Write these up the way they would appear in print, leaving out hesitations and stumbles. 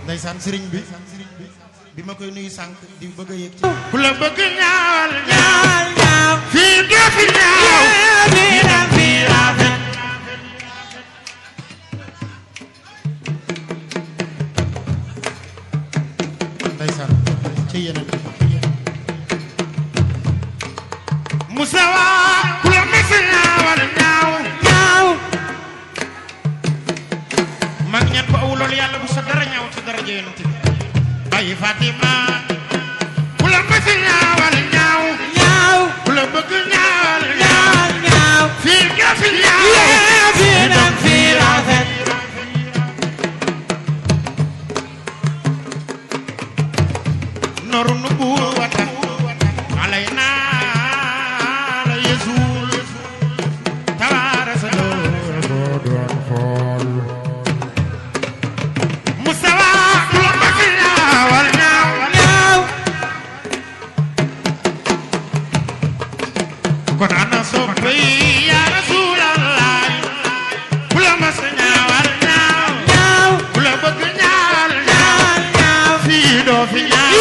ndeysaan sëriñ bi ma koy nuyu sànq di bëgg a yëg ci ku la bëgg ñaawal ñaaw fii doo fi ñaaw fii rafet ndeysaan ci yeneen Musawa ku la mëgg ñaawal ñaaw mag ñaan ko awulool yàlla bu sa dara ñaaw sa dara jeyante Baye Fatima ku la bëgg ñaawal ñaaw ñaaw ku la bëgg ñaawal ñaaw ñaaw fii nga fi ñaaw fii dem fii rafet noru nu buwata alayna la yesul tawara sa doon xool musawa ku la bëgg ñaawal ñaaw ñaaw kon ana soppe ya rasulallah ku la mas ñaawal ñaaw ñaaw ku la bëgg ñaawal ñaaw ñaaw fii doo fi ñaaw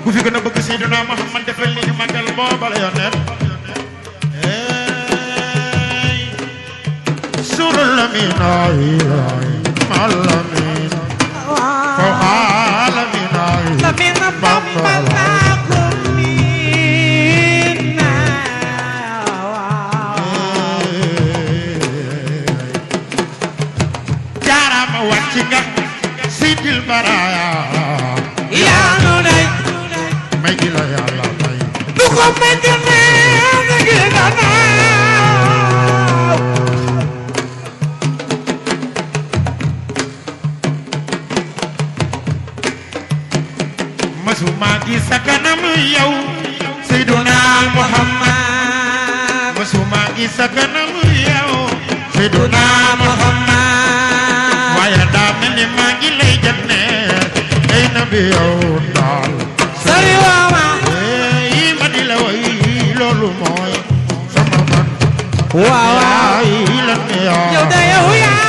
ku fi gën a bëgg Seydina Muhammad defal ni magal booba la yonent surul amin malamin fawqa lamin jaarama wàcc nga sidil baraya yaa nu nay may gi la yàlla may du ko may gëne na gi la naaw ma masuma gis sa kanam yow Seyduna Muhammad masuma gis sa kanam yow Seyduna Muhammad waaye daa mel ni maa ngi lay jënne ay nabi yow daal sari waama yi ma di la way loolu mooy sama man waaw yi la ne yow da yow yaa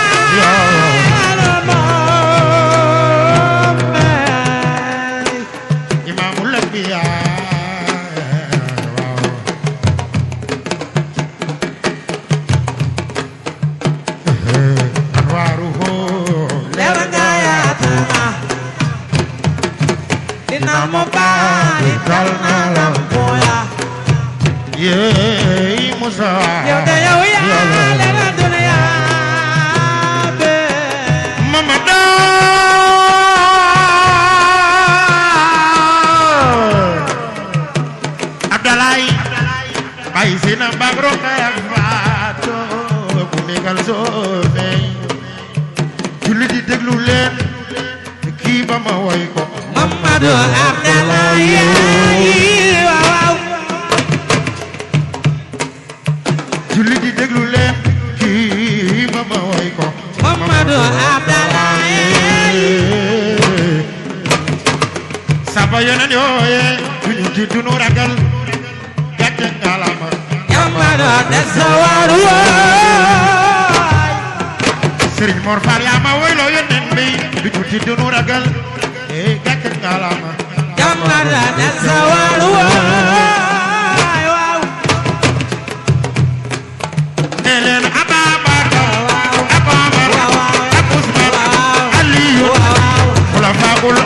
Serigne Mor Fall yaa ma woy loo yónneen bi bi tuuti dunu ragal gàcce ngalaama jamara da sawaru waaw nelen Ababakar Abusman Aliyu xulafaul